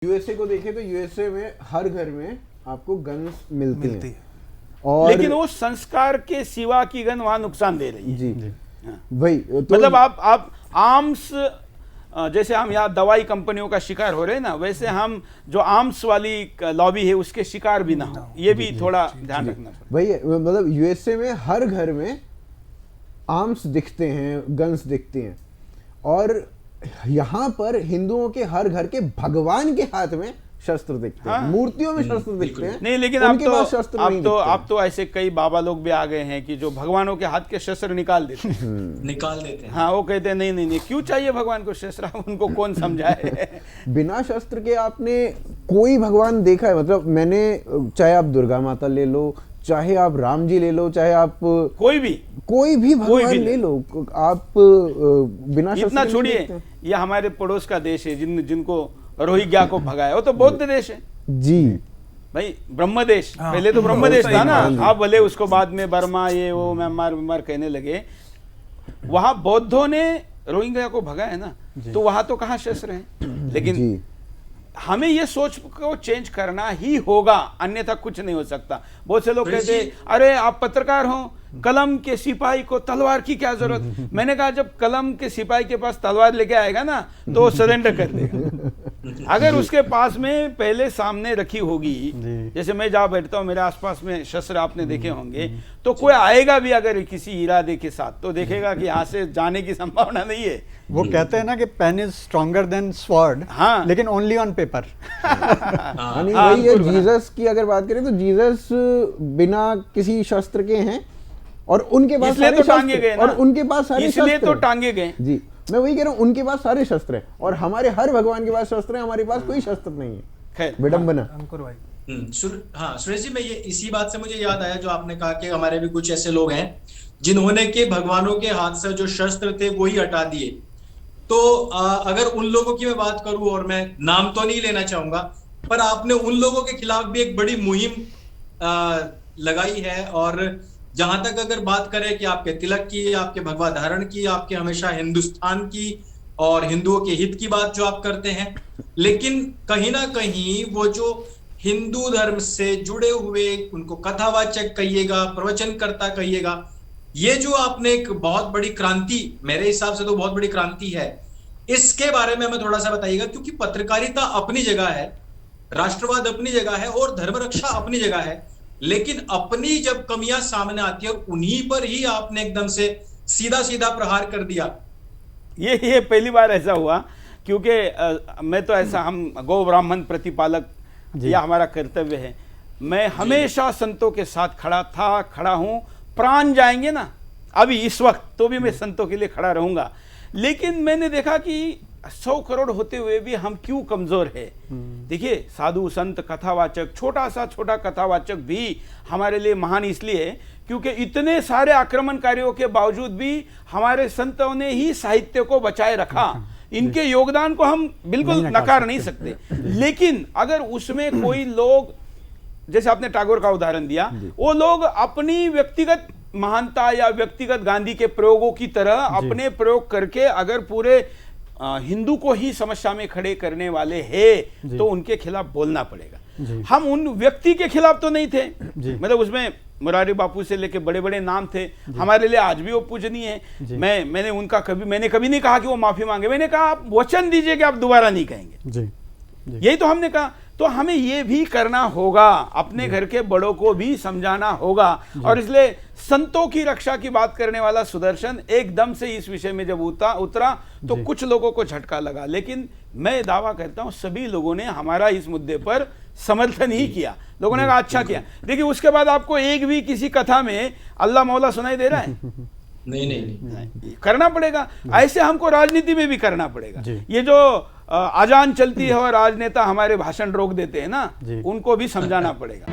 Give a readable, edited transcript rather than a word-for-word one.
USA को देखें तो यूएसए में हर घर में आपको गन्स मिलती है। और लेकिन वो संस्कार के सिवा की गन वहां नुकसान दे रही है। जी भाई तो मतलब आप आर्म्स, जैसे हम यहाँ दवाई कंपनियों का शिकार हो रहे हैं ना, वैसे हम जो आर्म्स वाली लॉबी है उसके शिकार भी ना हो, ये भी थोड़ा ध्यान रखना पड़ेगा। भाई मतलब यूएसए में हर घर में आर्म्स दिखते हैं, गन्स दिखते हैं, और यहाँ पर हिंदुओं के हर घर के भगवान के हाथ में शस्त्र दिखते हैं। हाँ। मूर्तियों में शस्त्र दिखते हैं। नहीं, लेकिन अब तो ऐसे कई बाबा लोग भी आ गए हैं कि जो भगवानों के हाथ के शस्त्र निकाल देते हैं। हाँ, वो कहते हैं नहीं, क्यों चाहिए भगवान को शस्त्र, उनको कौन समझाए। बिना शस्त्र के आपने कोई भगवान देखा है? मतलब मैंने, चाहे आप दुर्गा माता ले लो, चाहे आप राम जी ले लो, चाहे आप कोई भी भगवान ले लो, आप बिना शस्त्र इतना छोड़िए, ये हमारे पड़ोस का देश है जिनको रोहिंग्या को भगाया, वो तो बौद्ध देश है जी भाई, ब्रह्म देश। पहले तो ब्रह्म देश था ना, आप भले उसको बाद में बर्मा ये वो म्यांमार कहने लगे। वहां बौद्धों ने रोहिंग्या को भगाया ना, तो वहां तो कहाँ शस्त्र हैं। लेकिन हमें ये सोच को चेंज करना ही होगा, अन्यथा कुछ नहीं हो सकता। बहुत से लोग कहते हैं अरे आप पत्रकार हो, कलम के सिपाही को तलवार की क्या जरूरत। मैंने कहा जब कलम के सिपाही के पास तलवार लेके आएगा ना तो वो सरेंडर कर देगा। अगर उसके पास में पहले सामने रखी होगी, जैसे मैं जहाँ बैठता हूँ मेरे आसपास में शस्त्र आपने देखे होंगे, तो कोई आएगा भी अगर किसी इरादे के साथ तो देखेगा कि यहाँ से जाने की संभावना नहीं है। वो कहते हैं ना कि pen is stronger than sword, हाँ, लेकिन ओनली ऑन पेपर। वही है, जीसस की अगर बात करें तो जीसस बिना किसी शस्त्र के हैं, और उनके पास इसलिए तो टांगे गए ना, और उनके पास सारे इसलिए तो टांगे गए। जी, मैं वही कह रहा हूँ, उनके पास सारे शस्त्र हैं, और हमारे हर भगवान के पास शस्त्र हैं, हमारे पास कोई शस्त्र नहीं है। खैर, विडंबना। हाँ सुरेश जी, मैं ये इसी बात से मुझे याद आया जो आपने कहा कि हमारे भी कुछ ऐसे लोग हैं जिन्होंने के भगवानों के हाथ से जो शस्त्र थे वो ही हटा दिए। तो अगर उन लोगों की मैं बात करूं, और मैं नाम तो नहीं लेना चाहूंगा, पर आपने उन लोगों के खिलाफ भी एक बड़ी मुहिम लगाई है। और जहां तक अगर बात करें कि आपके तिलक की, आपके भगवा धारण की, आपके हमेशा हिंदुस्तान की और हिंदुओं के हित की बात जो आप करते हैं, लेकिन कहीं ना कहीं वो जो हिंदू धर्म से जुड़े हुए, उनको कथावाचक कहिएगा, प्रवचनकर्ता कहिएगा, ये जो आपने एक बहुत बड़ी क्रांति, मेरे हिसाब से तो बहुत बड़ी क्रांति है, इसके बारे में हमें थोड़ा सा बताइएगा। क्योंकि पत्रकारिता अपनी जगह है, राष्ट्रवाद अपनी जगह है, और धर्म रक्षा अपनी जगह है, लेकिन अपनी जब कमियां सामने आती है उन्हीं पर ही आपने एकदम से सीधा प्रहार कर दिया। ये पहली बार ऐसा हुआ, क्योंकि मैं तो ऐसा, हम गौ ब्राह्मण प्रतिपालक, यह हमारा कर्तव्य है। मैं हमेशा संतों के साथ खड़ा हूं, प्राण जाएंगे ना अभी इस वक्त तो भी मैं संतों के लिए खड़ा रहूंगा। लेकिन मैंने देखा कि 100 करोड़ होते हुए भी हम क्यों कमजोर है। देखिए, साधु संत कथावाचक, छोटा कथावाचक भी हमारे लिए महान इसलिए है क्योंकि इतने सारे आक्रमणकारियों के बावजूद भी हमारे संतों ने ही साहित्य को बचाए रखा। इनके योगदान को हम बिल्कुल नकार नहीं सकते। लेकिन अगर उसमें कोई लोग, जैसे आपने टैगोर का उदाहरण दिया, वो लोग अपनी व्यक्तिगत महानता या व्यक्तिगत गांधी के प्रयोगों की तरह अपने प्रयोग करके अगर पूरे हिंदू को ही समस्या में खड़े करने वाले हैं तो उनके खिलाफ बोलना पड़ेगा। हम उन व्यक्ति के खिलाफ तो नहीं थे, मतलब उसमें मुरारी बापू से लेके बड़े बड़े नाम थे, हमारे लिए आज भी वो पूजनीय है। मैंने कभी नहीं कहा कि वो माफी मांगे, मैंने कहा आप वचन दीजिए कि आप दोबारा नहीं कहेंगे। यही तो हमने कहा। तो हमें ये भी करना होगा, अपने घर के बड़ों को भी समझाना होगा। और इसलिए संतों की रक्षा की बात करने वाला सुदर्शन एकदम से इस विषय में जब उतरा तो कुछ लोगों को झटका लगा, लेकिन मैं दावा करता हूं सभी लोगों ने हमारा इस मुद्दे पर समर्थन ही किया। लोगों ने कहा अच्छा किया। देखिए, उसके बाद आपको एक भी किसी कथा में अल्लाह मौला सुनाई दे रहा है? नहीं, करना पड़ेगा। ऐसे हमको राजनीति में भी करना पड़ेगा। ये जो अजान चलती है और राजनेता हमारे भाषण रोक देते हैं ना, उनको भी समझाना पड़ेगा।